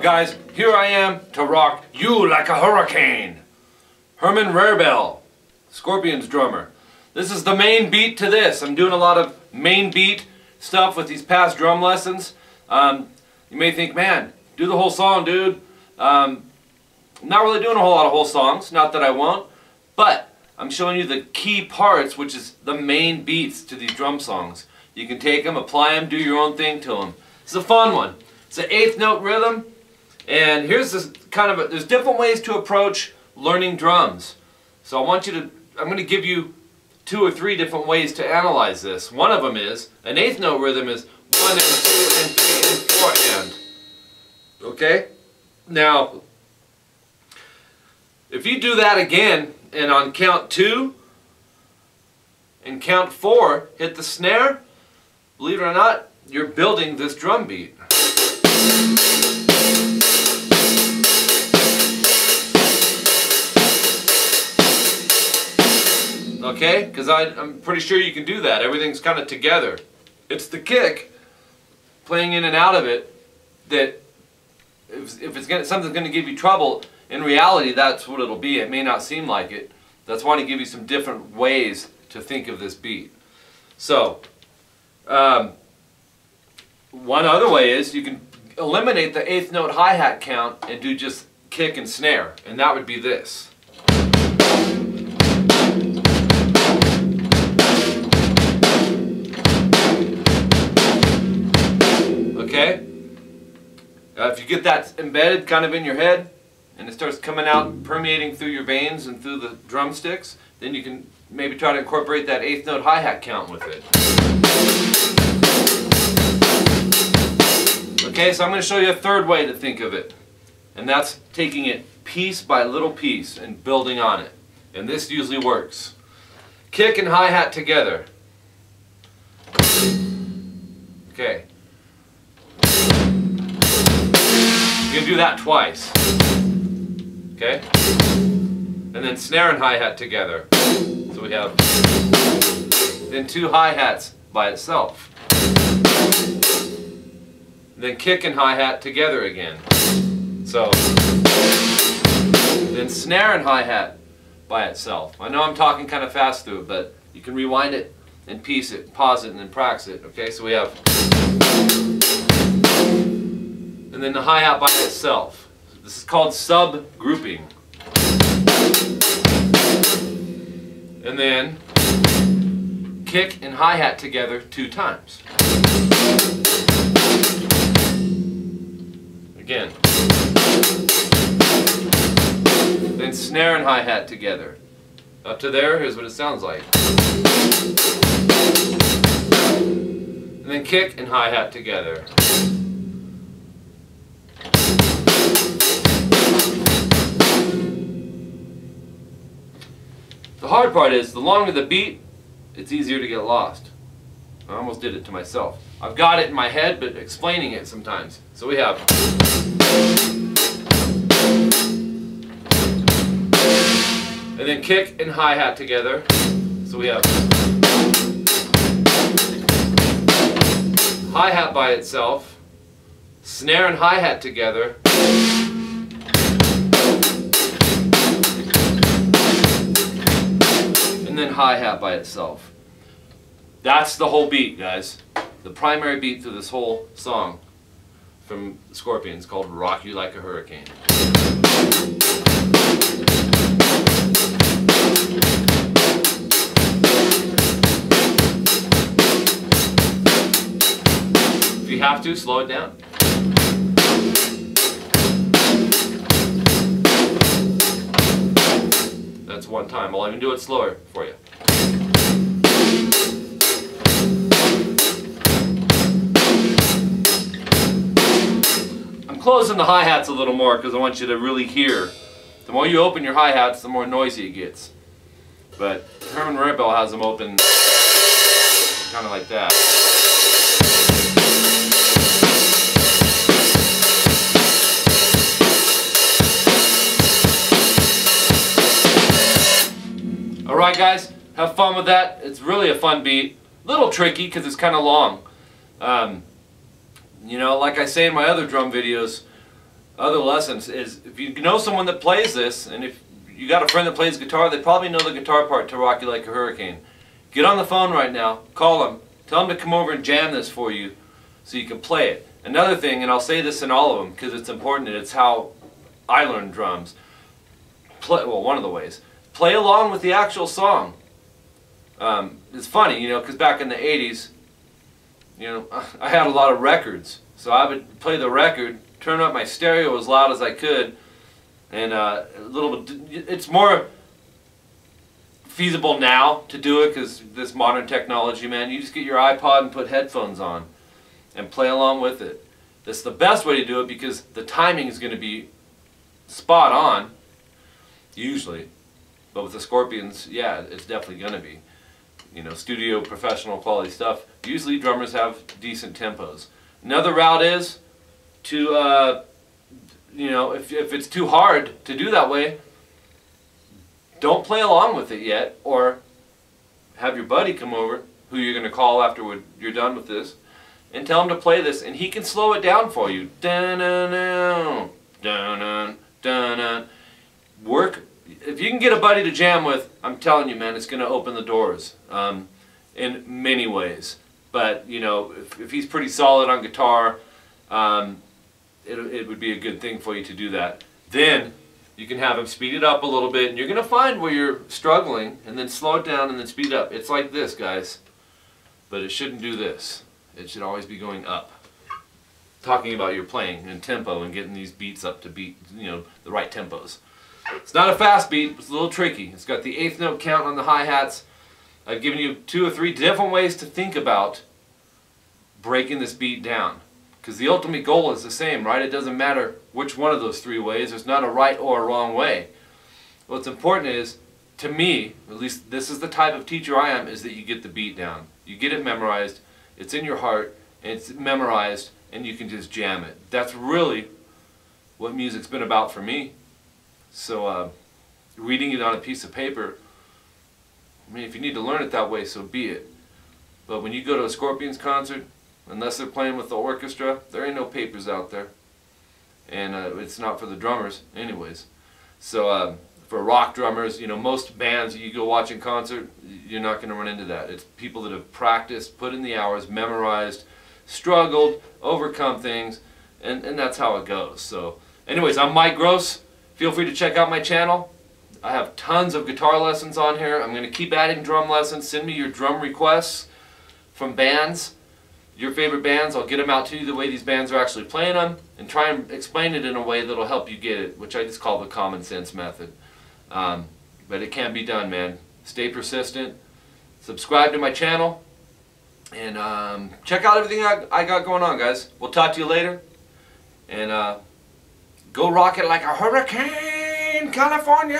up, guys? Here I am to rock you like a hurricane. Herman Rarebell, Scorpions drummer. This is the main beat to this. I'm doing a lot of main beat stuff with these past drum lessons. You may think, man, do the whole song, dude. I'm not really doing a whole lot of whole songs, not that I won't, but I'm showing you the key parts, which is the main beats to these drum songs. You can take them, apply them, do your own thing to them. It's a fun one. It's an 8th note rhythm, and here's this there's different ways to approach learning drums. So I'm going to give you 2 or 3 different ways to analyze this. One of them is, an 8th note rhythm is 1 and 2 and 3 and 4 and. Okay? Now, if you do that again, and on count 2 and count 4, hit the snare, believe it or not, you're building this drum beat. Okay? Because I'm pretty sure you can do that. Everything's kind of together. It's the kick, playing in and out of it, that if something's going to give you trouble, in reality that's what it'll be. It may not seem like it. That's why I give you some different ways to think of this beat. So, one other way is you can eliminate the 8th note hi-hat count and do just kick and snare, and that would be this. Okay? If you get that embedded kind of in your head, and it starts coming out, permeating through your veins and through the drumsticks, then you can maybe try to incorporate that 8th note hi-hat count with it. Okay, so I'm going to show you a third way to think of it, and that's taking it piece by little piece and building on it. And this usually works. Kick and hi-hat together. Okay. You can do that twice. Okay? And then snare and hi-hat together. So we have then 2 hi-hats by itself. Then kick and hi-hat together again. So then snare and hi-hat by itself. I know I'm talking kind of fast through it, but you can rewind it and piece it, pause it, and then practice it. Okay, so we have, and then the hi-hat by itself. This is called subgrouping. And then kick and hi-hat together 2 times. Again. Then snare and hi-hat together. Up to there, here's what it sounds like. And then kick and hi-hat together. The hard part is, the longer the beat, it's easier to get lost. I almost did it to myself. I've got it in my head, but explaining it sometimes. So we have, and then kick and hi-hat together. So we have hi-hat by itself, snare and hi-hat together, and then hi-hat by itself. That's the whole beat, guys. The primary beat through this whole song from the Scorpions, called Rock You Like a Hurricane. If you have to, slow it down. That's one time. I'll even do it slower for you. I'm closing the hi-hats a little more because I want you to really hear. The more you open your hi-hats, the more noisy it gets. But Herman Rarebell has them open kind of like that. Alright guys, have fun with that. It's really a fun beat. A little tricky because it's kind of long. You know, like I say in my other drum videos, other lessons is, if you know someone that plays this, and if you got a friend that plays guitar, they probably know the guitar part to Rock You Like a Hurricane. Get on the phone right now, call them, tell them to come over and jam this for you so you can play it. Another thing, and I'll say this in all of them because it's important, and it's how I learned drums. Well, one of the ways. Play along with the actual song. It's funny, you know, because back in the 80s, you know, I had a lot of records. So I would play the record, turn up my stereo as loud as I could, and a little bit, it's more feasible now to do it because this modern technology, man. You just get your iPod and put headphones on and play along with it. That's the best way to do it because the timing is going to be spot on, usually. But with the Scorpions, yeah, it's definitely going to be. You know, studio, professional quality stuff. Usually drummers have decent tempos. Another route is to, you know, if it's too hard to do that way, don't play along with it yet, or have your buddy come over, who you're going to call after you're done with this, and tell him to play this, and he can slow it down for you. Dun-dun-dun, dun-dun, dun-dun. Work. If you can get a buddy to jam with, I'm telling you, man, it's going to open the doors in many ways. But, you know, if he's pretty solid on guitar, it would be a good thing for you to do that. Then you can have him speed it up a little bit, and you're going to find where you're struggling, and then slow it down and then speed it up. It's like this, guys, but it shouldn't do this. It should always be going up. Talking about your playing and tempo and getting these beats up to beat, you know, the right tempos. It's not a fast beat, it's a little tricky. It's got the 8th note count on the hi-hats. I've given you 2 or 3 different ways to think about breaking this beat down. Because the ultimate goal is the same, right? It doesn't matter which one of those 3 ways. There's not a right or a wrong way. What's important is, to me, at least this is the type of teacher I am, is that you get the beat down. You get it memorized, it's in your heart, and it's memorized, and you can just jam it. That's really what music's been about for me. So reading it on a piece of paper, I mean, if you need to learn it that way, so be it. But when you go to a Scorpions concert, unless they're playing with the orchestra, there ain't no papers out there. And it's not for the drummers anyways. So for rock drummers, you know, most bands you go watch in concert, you're not going to run into that. It's people that have practiced, put in the hours, memorized, struggled, overcome things, and that's how it goes. So anyways, I'm Mike Gross. Feel free to check out my channel. I have tons of guitar lessons on here. I'm going to keep adding drum lessons. Send me your drum requests from bands, your favorite bands. I'll get them out to you the way these bands are actually playing them, and try and explain it in a way that'll help you get it, which I just call the common sense method. But it can be done, man. Stay persistent. Subscribe to my channel. And check out everything I got going on, guys. We'll talk to you later. And go rock it like a hurricane, California!